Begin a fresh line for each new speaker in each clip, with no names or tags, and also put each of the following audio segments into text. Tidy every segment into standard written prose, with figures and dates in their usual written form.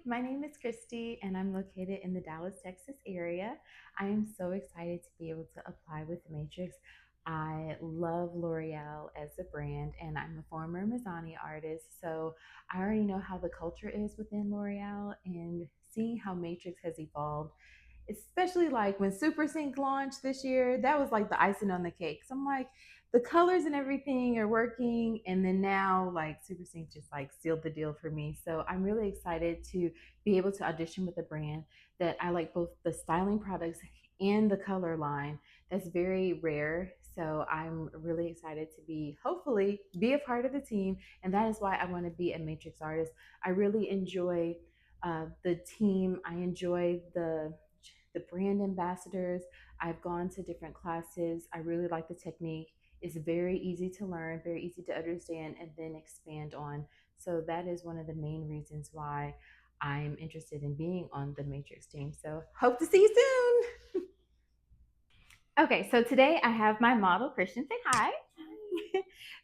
my name is Christie and I'm located in the Dallas, Texas area. I am so excited to be able to apply with Matrix. I love L'Oreal as a brand and I'm a former Mizani artist, so I already know how the culture is within L'Oreal and seeing how Matrix has evolved, especially like when Super Sync launched this year, that was like the icing on the cake. So I'm like, the colors and everything are working, and then now like Super Sync just like sealed the deal for me. So I'm really excited to be able to audition with a brand that I like both the styling products and the color line. That's very rare. So I'm really excited to be hopefully be a part of the team, and that is why I want to be a Matrix artist. I really enjoy the team. I enjoy the brand ambassadors. I've gone to different classes. I really like the technique. It's very easy to learn, very easy to understand, and then expand on. So that is one of the main reasons why I'm interested in being on the Matrix team. So hope to see you soon. Okay, so today I have my model, Christian. Say hi.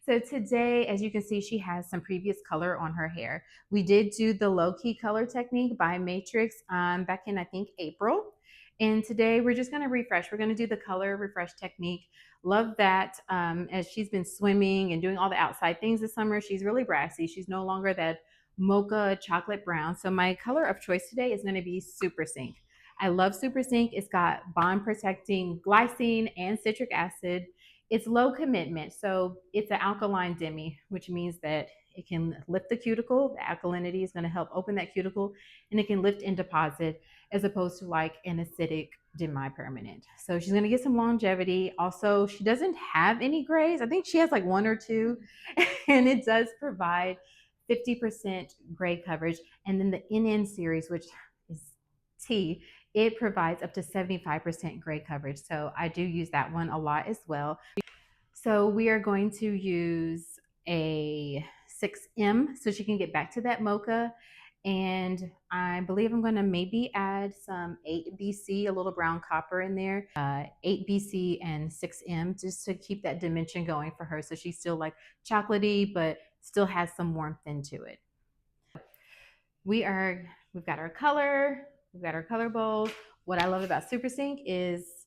So today, as you can see, she has some previous color on her hair. We did do the low-key color technique by Matrix back in, I think, April. And today we're just gonna refresh. We're gonna do the color refresh technique. Love that. As she's been swimming and doing all the outside things this summer, she's really brassy. She's no longer that mocha chocolate brown. So my color of choice today is gonna be Super Sync. I love Super Sync. It's got bond protecting glycine and citric acid. It's low commitment, so it's an alkaline demi, which means that it can lift the cuticle. The alkalinity is going to help open that cuticle, and it can lift and deposit as opposed to like an acidic demi-permanent. So she's going to get some longevity. Also, she doesn't have any grays. I think she has like one or two, and it does provide 50% gray coverage. And then the NN series, which is T, it provides up to 75% gray coverage. So I do use that one a lot as well. So we are going to use a 6M so she can get back to that mocha. And I believe I'm going to maybe add some 8BC, a little brown copper in there, 8BC and 6M just to keep that dimension going for her. So she's still like chocolatey, but still has some warmth into it. We've got our color, we've got our color bowls. What I love about Super Sync is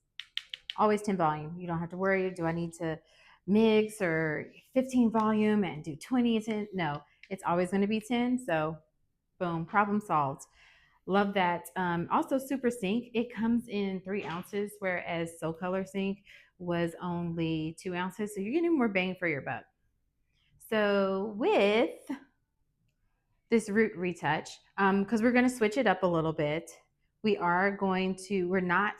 always 10 volume. You don't have to worry, do I need to mix or 15 volume and do 20 and 10? No, it's always going to be 10. So boom, problem solved. Love that. Also Super Sync, it comes in 3 ounces, whereas Soul Color Sync was only 2 ounces. So you're getting more bang for your buck. So with this root retouch, because we're going to switch it up a little bit, we're not,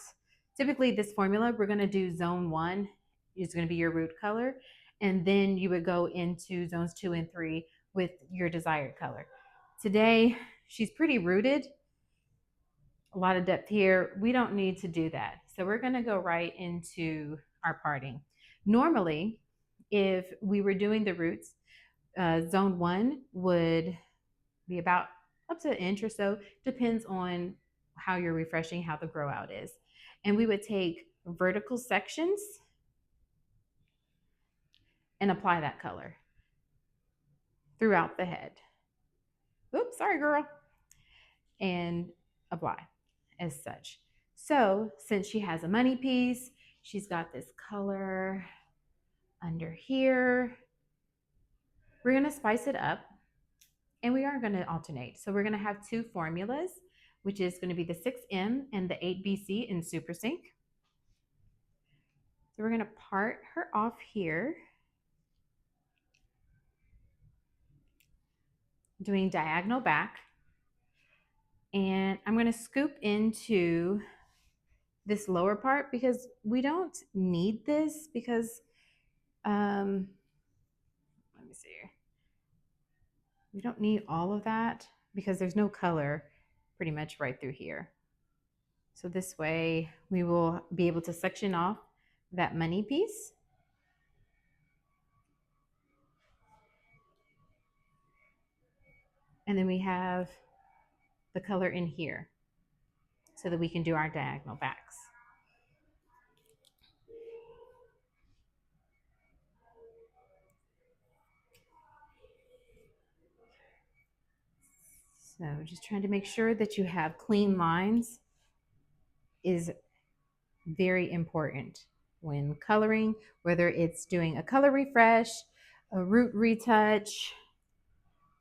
typically this formula, we're going to do zone 1 is going to be your root color, and then you would go into zones 2 and 3 with your desired color. Today, she's pretty rooted, a lot of depth here. We don't need to do that. So we're going to go right into our parting. Normally, if we were doing the roots, zone 1 would be about up to an inch or so, depends on how you're refreshing, how the grow out is. And we would take vertical sections and apply that color throughout the head. Oops, sorry, girl. And apply as such. So since she has a money piece, she's got this color under here. We're gonna spice it up and we are gonna alternate. So we're gonna have 2 formulas, which is gonna be the 6M and the 8BC in Super Sync. So we're gonna part her off here, doing diagonal back. And I'm gonna scoop into this lower part because we don't need this because, let me see here. We don't need all of that because there's no color pretty much right through here. So this way we will be able to section off that money piece. And then we have the color in here so that we can do our diagonal backs. So just trying to make sure that you have clean lines is very important when coloring, whether it's doing a color refresh, a root retouch,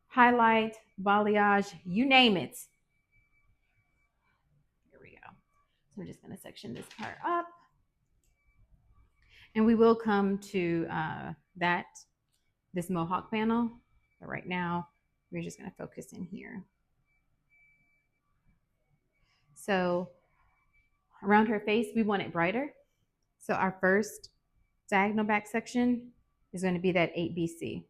highlight, balayage, you name it. Here we go. So I'm just going to section this part up. And we will come to this mohawk panel. But right now, we're just going to focus in here. So around her face, we want it brighter. So our first diagonal back section is going to be that 8BC.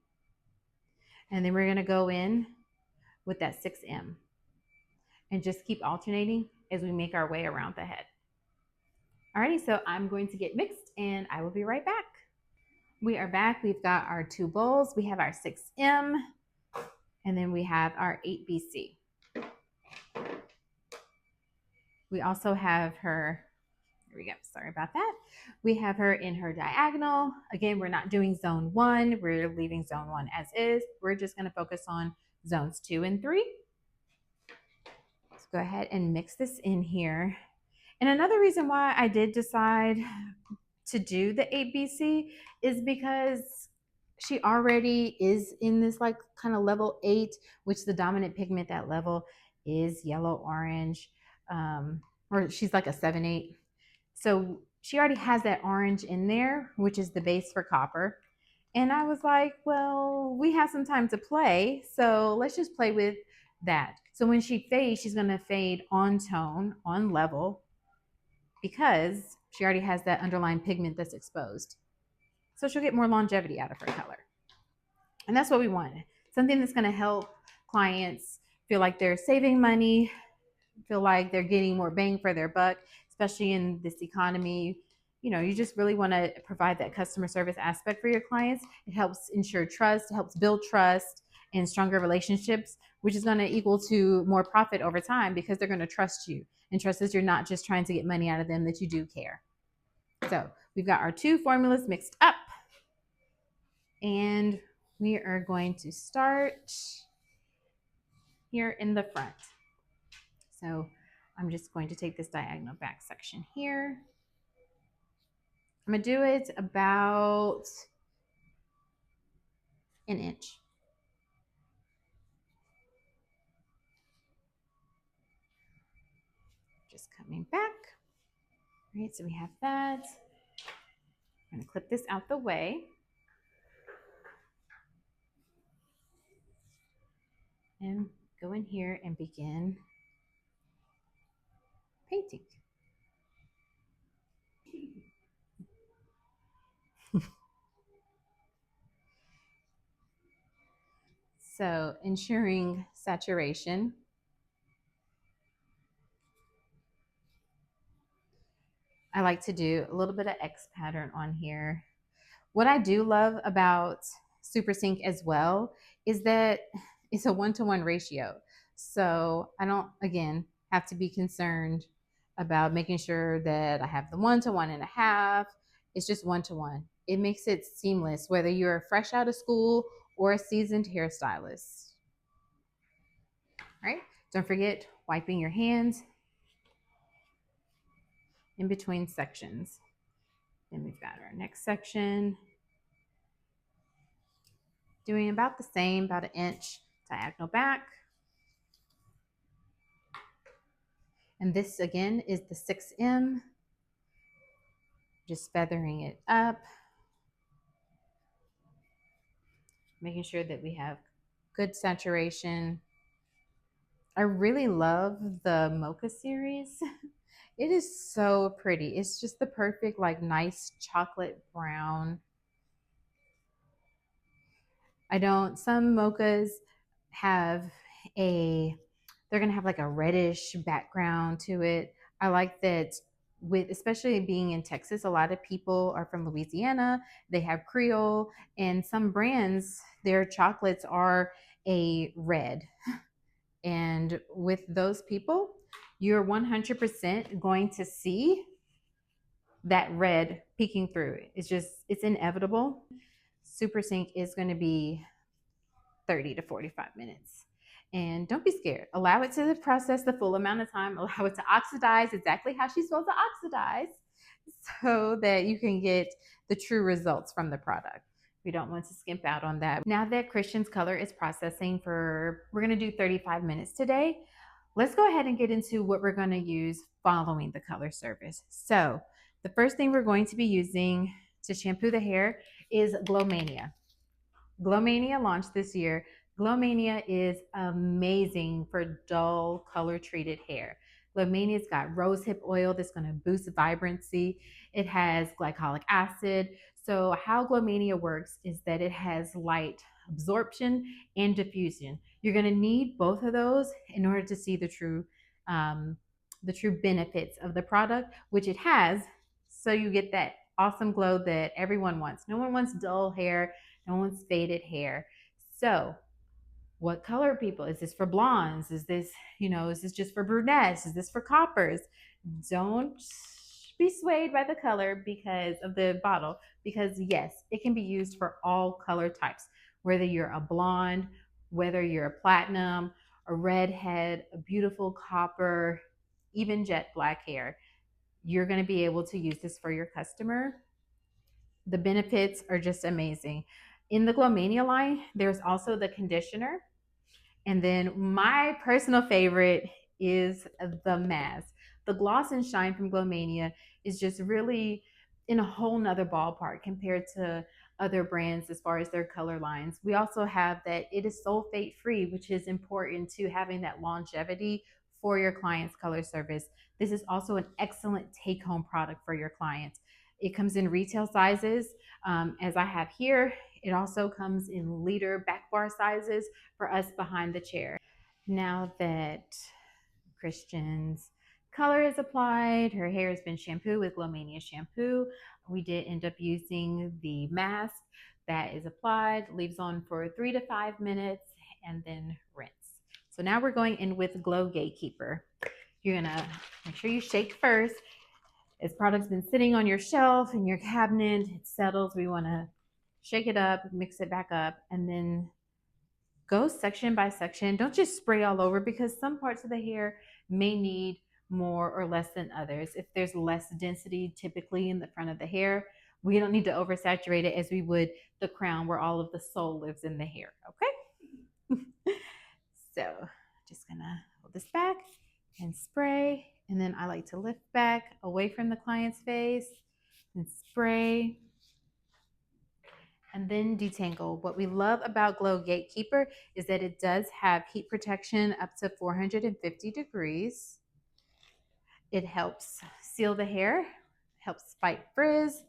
And then we're going to go in with that 6M and just keep alternating as we make our way around the head. Alrighty, so I'm going to get mixed and I will be right back. We are back. We've got our 2 bowls. We have our 6M and then we have our 8BC. We also have her, here we go, sorry about that. We have her in her diagonal. Again, we're not doing zone 1. We're leaving zone 1 as is. We're just going to focus on zones 2 and 3. Let's go ahead and mix this in here. And another reason why I did decide to do the 8BC is because she already is in this like kind of level 8, which the dominant pigment that level is yellow orange, or she's like a 7/8. So she already has that orange in there, which is the base for copper. And I was like, well, we have some time to play, so let's just play with that. So when she fades, she's going to fade on tone, on level, because she already has that underlying pigment that's exposed. So she'll get more longevity out of her color. And that's what we want. Something that's going to help clients feel like they're saving money, feel like they're getting more bang for their buck, especially in this economy. You know, you just really want to provide that customer service aspect for your clients. It helps ensure trust, it helps build trust and stronger relationships, which is going to equal to more profit over time because they're going to trust you and trust that you're not just trying to get money out of them, that you do care. So we've got our 2 formulas mixed up and we are going to start here in the front. So I'm just going to take this diagonal back section here. I'm going to do it about an inch. Just coming back. All right, so we have that. I'm going to clip this out the way. And go in here and begin painting. So ensuring saturation. I like to do a little bit of X pattern on here. What I do love about Super Sync as well is that it's a 1-to-1 ratio. So I don't, again, have to be concerned about making sure that I have the 1 to 1.5. It's just 1-to-1. It makes it seamless, whether you're fresh out of school or a seasoned hairstylist. All right, don't forget wiping your hands in between sections. Then we've got our next section. Doing about the same, about an inch diagonal back. And this again is the 6M. Just feathering it up. Making sure that we have good saturation. I really love the Mocha series. It is so pretty. It's just the perfect, like, nice chocolate brown. Some mochas have they're gonna have like a reddish background to it. I like that especially being in Texas, a lot of people are from Louisiana, they have Creole, and some brands, their chocolates are a red. And with those people, you're 100% going to see that red peeking through. It's inevitable. Super Sync is going to be 30 to 45 minutes. And don't be scared. Allow it to process the full amount of time. Allow it to oxidize exactly how she's supposed to oxidize so that you can get the true results from the product. We don't want to skimp out on that. Now that Christian's color is processing we're going to do 35 minutes today. Let's go ahead and get into what we're going to use following the color service. So the first thing we're going to be using to shampoo the hair is Glowmania. Glowmania launched this year. Glowmania is amazing for dull color treated hair. Glowmania's got rosehip oil that's going to boost vibrancy. It has glycolic acid. So how Glowmania works is that it has light absorption and diffusion. You're going to need both of those in order to see the true benefits of the product, which it has. So you get that awesome glow that everyone wants. No one wants dull hair. No one wants faded hair. So what color people? Is this for blondes? Is this, is this just for brunettes? Is this for coppers? Don't be swayed by the color because of the bottle, because yes, it can be used for all color types, whether you're a blonde, whether you're a platinum, a redhead, a beautiful copper, even jet black hair. You're going to be able to use this for your customer. The benefits are just amazing. In the Glowmania line, there's also the conditioner. And then my personal favorite is the mask. The gloss and shine from Glowmania is just really in a whole nother ballpark compared to other brands as far as their color lines. We also have that it is sulfate free, which is important to having that longevity for your client's color service. This is also an excellent take home product for your clients. It comes in retail sizes, as I have here. It also comes in liter back bar sizes for us behind the chair. Now that Christian's color is applied, her hair has been shampooed with Glowmania shampoo, we did end up using the mask that is applied, leaves on for 3 to 5 minutes, and then rinse. So now we're going in with Glow Gatekeeper. You're gonna make sure you shake first. As product's been sitting on your shelf, in your cabinet, it settles. We wanna shake it up, mix it back up, and then go section by section. Don't just spray all over, because some parts of the hair may need more or less than others. If there's less density typically in the front of the hair, we don't need to oversaturate it as we would the crown where all of the soul lives in the hair, okay? So just gonna hold this back and spray. And then I like to lift back away from the client's face and spray and then detangle. What we love about Glow Gatekeeper is that it does have heat protection up to 450 degrees. It helps seal the hair, helps fight frizz,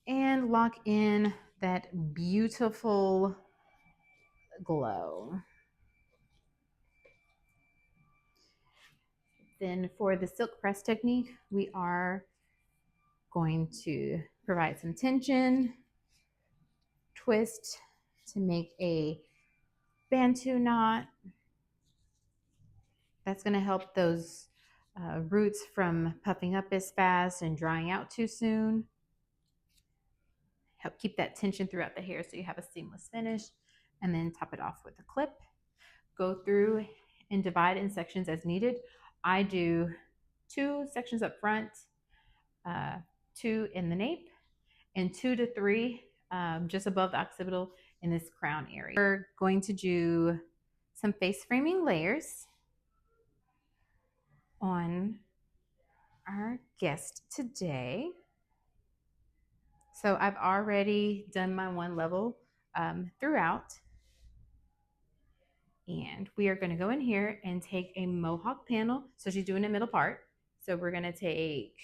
and lock in that beautiful glow. Then for the silk press technique, we are going to provide some tension, twist to make a bantu knot. That's going to help those roots from puffing up as fast and drying out too soon. Help keep that tension throughout the hair so you have a seamless finish. And then top it off with a clip. Go through and divide in sections as needed. I do 2 sections up front, 2 in the nape, and 2 to 3 just above the occipital in this crown area. We're going to do some face framing layers on our guest today. So I've already done my one level throughout. And we are going to go in here and take a mohawk panel. So she's doing the middle part. So we're going to take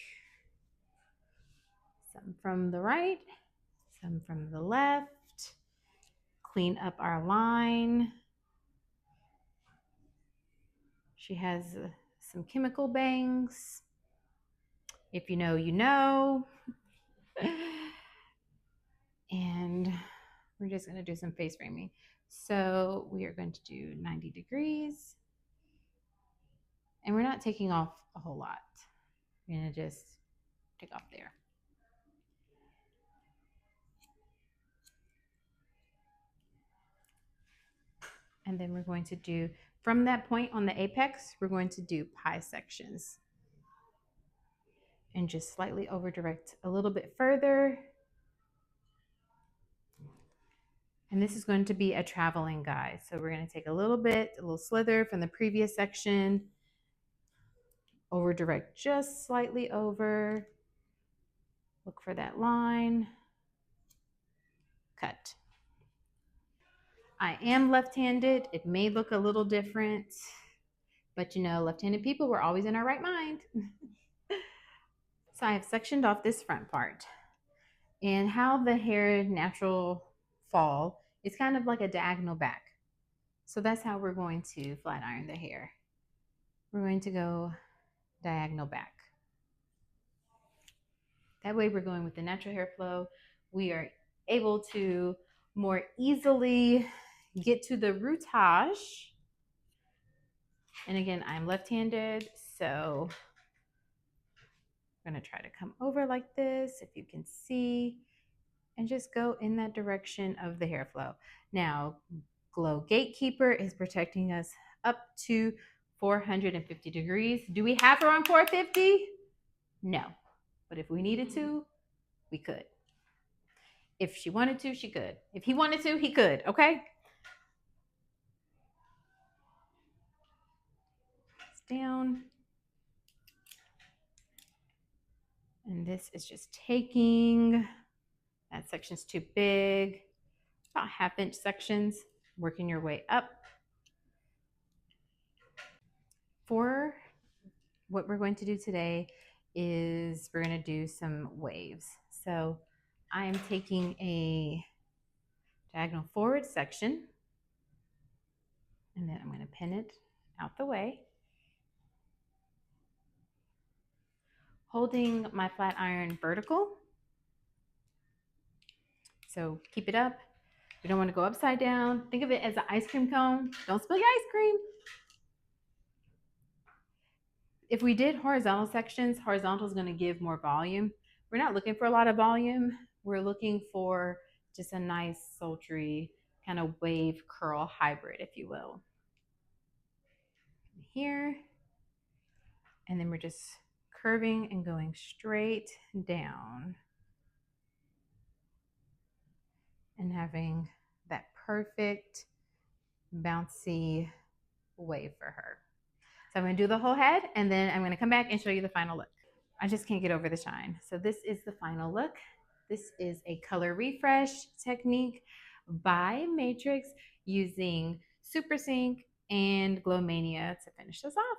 some from the right, some from the left, clean up our line. She has some chemical bangs. If you know, you know. And we're just going to do some face framing. So we are going to do 90 degrees. And we're not taking off a whole lot. We're going to just take off there. And then we're going to do, from that point on the apex, we're going to do pie sections. And just slightly over direct a little bit further. And this is going to be a traveling guide. So we're going to take a little slither from the previous section, over direct just slightly over, look for that line, cut. I am left-handed. It may look a little different, but you know, left-handed people, we're always in our right mind. So I have sectioned off this front part. And how the hair natural fall is kind of like a diagonal back. So that's how we're going to flat iron the hair. We're going to go diagonal back. That way we're going with the natural hair flow. We are able to more easily get to the rootage. And again, I'm left-handed, so I'm gonna try to come over like this, if you can see, and just go in that direction of the hair flow. Now, Glow Gatekeeper is protecting us up to 450 degrees. Do we have her on 450? No. But if we needed to, we could. If she wanted to, she could. If he wanted to, he could, okay? It's down. And this is just taking, that section's too big, about 1/2 inch sections, working your way up. For what we're going to do today is we're going to do some waves. So I am taking a diagonal forward section, and then I'm going to pin it out the way, holding my flat iron vertical. So keep it up. We don't want to go upside down. Think of it as an ice cream cone. Don't spill your ice cream. If we did horizontal sections, horizontal is going to give more volume. We're not looking for a lot of volume. We're looking for just a nice, sultry kind of wave curl hybrid, if you will. Here, and then we're just curving and going straight down and having that perfect bouncy wave for her. So I'm going to do the whole head, and then I'm going to come back and show you the final look. I just can't get over the shine. So this is the final look. This is a color refresh technique by Matrix using Super Sync and Glow Mania to finish this off.